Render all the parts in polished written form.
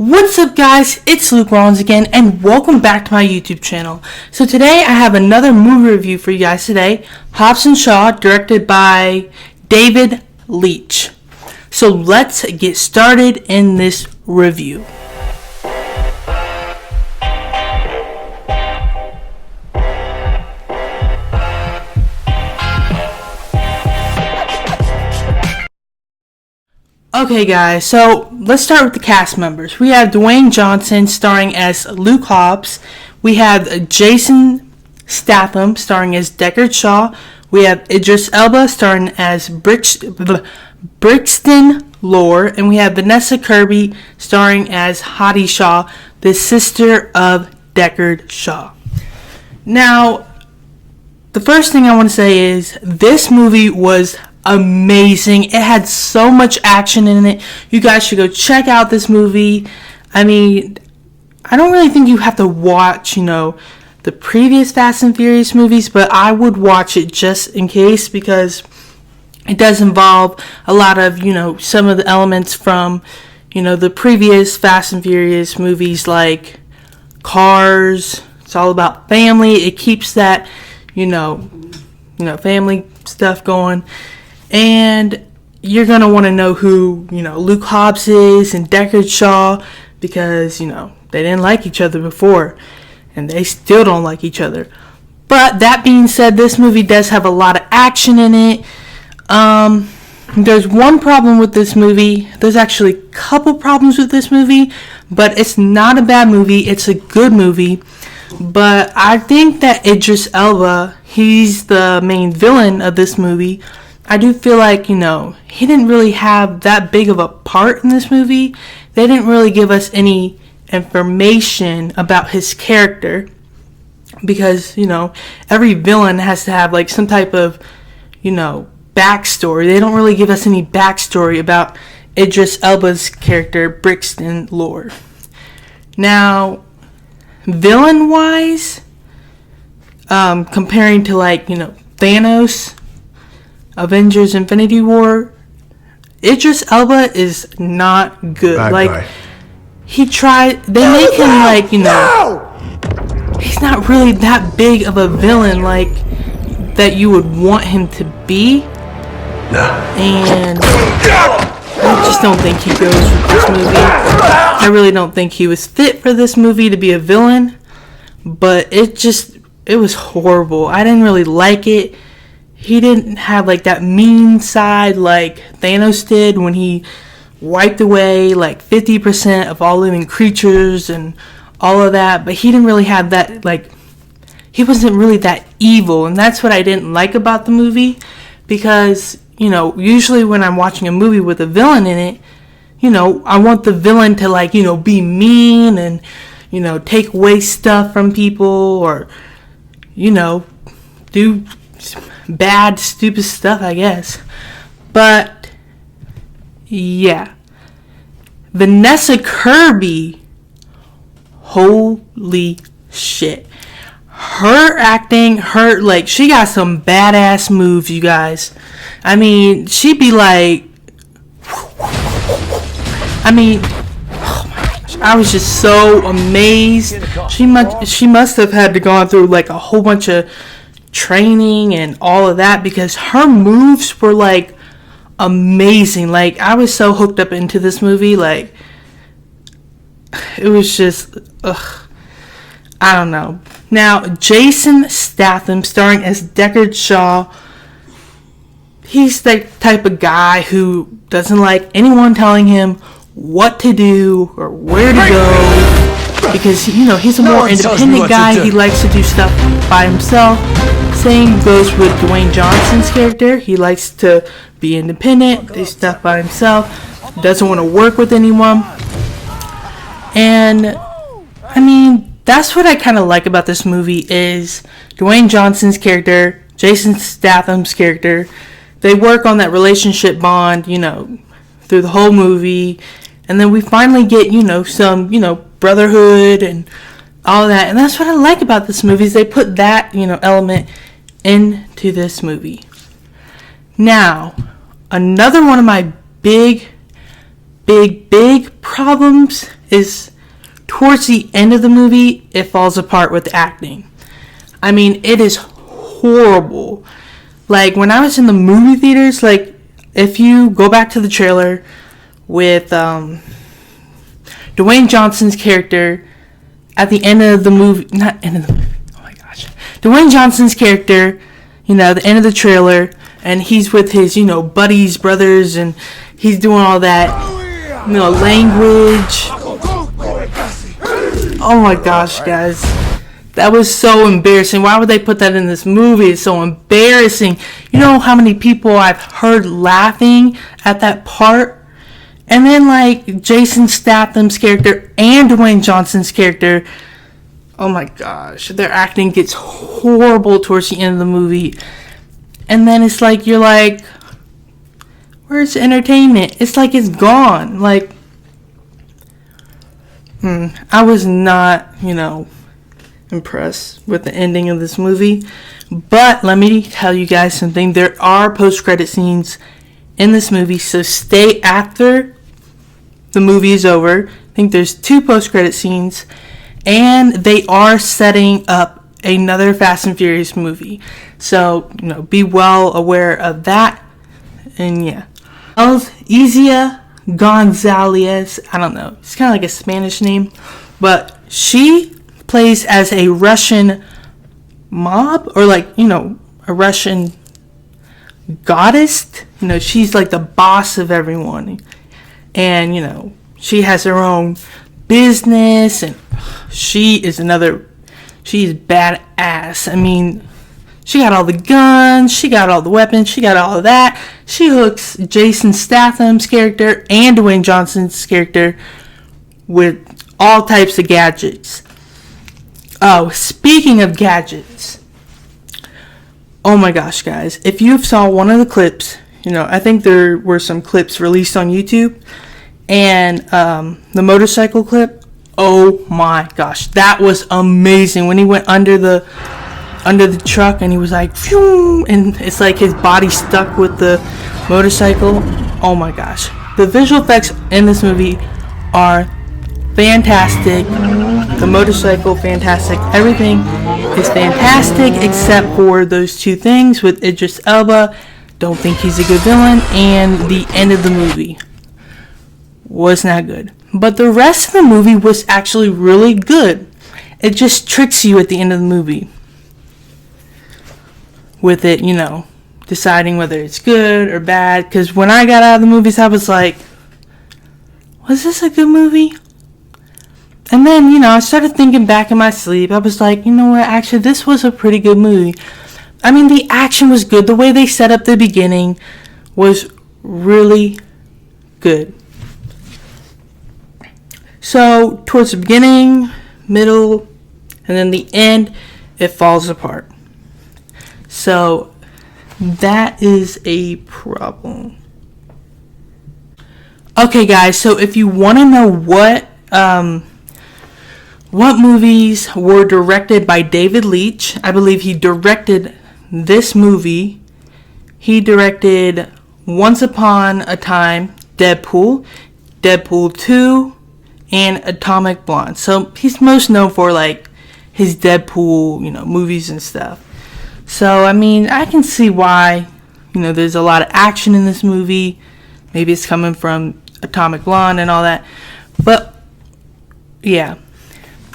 What's up, guys? It's Luke Rollins again, and welcome back to my YouTube channel. So today I have another movie review for you guys today, Hobbs and Shaw, directed by David Leitch. So let's get started in this review. Okay, guys, so let's start with the cast members. We have Dwayne Johnson starring as Luke Hobbs. We have Jason Statham starring as Deckard Shaw. We have Idris Elba starring as Brixton Lore. And we have Vanessa Kirby starring as Hottie Shaw, the sister of Deckard Shaw. Now, the first thing I want to say is this movie was amazing. It had so much action in it. You guys should go check out this movie. I mean, I don't really think you have to watch, the previous Fast and Furious movies, but I would watch it just in case because it does involve a lot of, some of the elements from, the previous Fast and Furious movies like Cars. It's all about family. It keeps that, family stuff going. And you're going to want to know who, Luke Hobbs is and Deckard Shaw because, they didn't like each other before and they still don't like each other. But that being said, this movie does have a lot of action in it. There's one problem with this movie. There's actually a couple problems with this movie, but it's not a bad movie. It's a good movie. But I think that Idris Elba, he's the main villain of this movie. I do feel like, he didn't really have that big of a part in this movie. They didn't really give us any information about his character because, every villain has to have like some type of, backstory. They don't really give us any backstory about Idris Elba's character, Brixton Lore. Now, villain-wise, comparing to like, Thanos, Avengers Infinity War, Idris Elba is not good. Bad guy. They make him he's not really that big of a villain that you would want him to be. And I just don't think he goes with this movie. I really don't think he was fit for this movie to be a villain, but it was horrible. I didn't really like it. He didn't have that mean side like Thanos did when he wiped away 50% of all living creatures and all of that. But he didn't really have that, he wasn't really that evil. And that's what I didn't like about the movie. Because, usually when I'm watching a movie with a villain in it, I want the villain to be mean and, take away stuff from people or, do bad, stupid stuff, I guess. But yeah, Vanessa Kirby, holy shit, her acting, she got some badass moves, you guys. I mean, she'd be oh my gosh, I was just so amazed. She must have had to go through a whole bunch of training and all of that because her moves were amazing. I was so hooked up into this movie. It was just I don't know. Now, Jason Statham starring as Deckard Shaw, he's the type of guy who doesn't like anyone telling him what to do or where to go because he's a more independent guy. He likes to do stuff by himself. Same goes with Dwayne Johnson's character. He likes to be independent, do stuff by himself, doesn't want to work with anyone. And I mean, that's what I kind of like about this movie is Dwayne Johnson's character, Jason Statham's character. They work on that relationship bond, through the whole movie. And then we finally get, some, brotherhood and all that. And that's what I like about this movie is they put that, element into this movie. Now, another one of my big problems is towards the end of the movie, it falls apart with the acting. I mean, it is horrible. Like, when I was in the movie theaters, like, if you go back to the trailer with Dwayne Johnson's character at the end of the movie, not end of the movie, oh my gosh, Dwayne Johnson's character, you know, the end of the trailer, and he's with his, you know, buddies, brothers, and he's doing all that, you know, language. Oh my gosh, guys. That was so embarrassing. Why would they put that in this movie? It's so embarrassing. You know how many people I've heard laughing at that part? And then, like, Jason Statham's character and Dwayne Johnson's character, oh my gosh, their acting gets horrible towards the end of the movie. And then it's like, you're like, where's the entertainment? It's like it's gone. Like, I was not, you know, impressed with the ending of this movie. But let me tell you guys something. There are post-credit scenes in this movie, so stay after the movie is over. I think there's 2 post-credit scenes, and they are setting up another Fast and Furious movie. So, you know, be well aware of that. And yeah. Izia Gonzalez, I don't know, it's kind of like a Spanish name, but she plays as a Russian mob, or like, you know, a Russian goddess. You know, she's like the boss of everyone, and, you know, she has her own business, and she's badass. I mean, she got all the guns, she got all the weapons, she got all of that. She hooks Jason Statham's character and Dwayne Johnson's character with all types of gadgets. Oh, speaking of gadgets. Oh my gosh, guys. If you saw one of the clips, you know, I think there were some clips released on YouTube. And the motorcycle clip, oh my gosh, that was amazing. When he went under the truck and he was like, phew, and it's like his body stuck with the motorcycle. Oh my gosh. The visual effects in this movie are fantastic. The motorcycle, fantastic. Everything is fantastic except for those 2 things with Idris Elba. Don't think he's a good villain. And the end of the movie was not good. But the rest of the movie was actually really good. It just tricks you at the end of the movie with it, you know, deciding whether it's good or bad. Because when I got out of the movies, I was like, was this a good movie? And then, you know, I started thinking back in my sleep. I was like, you know what, actually, this was a pretty good movie. I mean, the action was good. The way they set up the beginning was really good. So, towards the beginning, middle, and then the end, it falls apart. So, that is a problem. Okay, guys, so if you want to know what movies were directed by David Leitch, I believe he directed this movie. He directed Once Upon a Time, Deadpool, Deadpool 2, and Atomic Blonde. So he's most known for like his Deadpool, you know, movies and stuff. So, I mean, I can see why, you know, there's a lot of action in this movie. Maybe it's coming from Atomic Blonde and all that. But, yeah.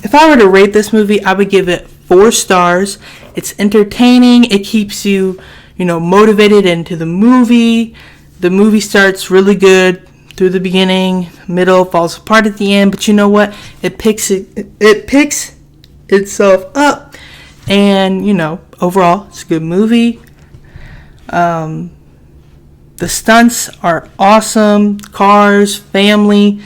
If I were to rate this movie, I would give it 4 stars. It's entertaining. It keeps you, you know, motivated into the movie. The movie starts really good through the beginning, middle, falls apart at the end. But you know what? It picks itself up. And, you know, overall, it's a good movie. The stunts are awesome. Cars, family,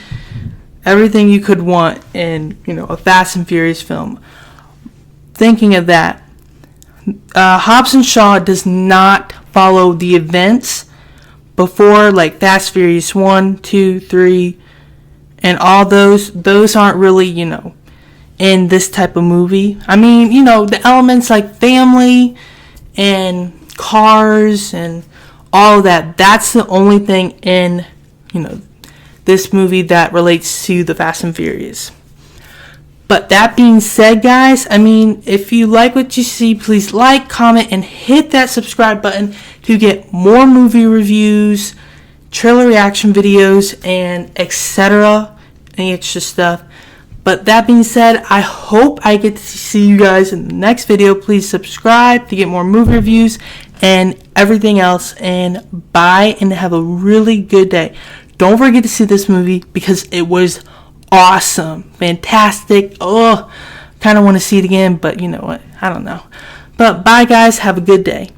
everything you could want in, you know, a Fast and Furious film. Thinking of that, Hobbs and Shaw does not follow the events before, like Fast Furious 1, 2, 3, and all those aren't really, you know, in this type of movie. I mean, you know, the elements like family and cars and all of that, that's the only thing in, you know, this movie that relates to the Fast and Furious. But that being said, guys, I mean, if you like what you see, please like, comment, and hit that subscribe button to get more movie reviews, trailer reaction videos, and etc. Any extra stuff. But that being said, I hope I get to see you guys in the next video. Please subscribe to get more movie reviews and everything else. And bye, and have a really good day. Don't forget to see this movie because it was awesome, fantastic. Oh, kind of want to see it again, but you know what? I don't know. But bye, guys. Have a good day.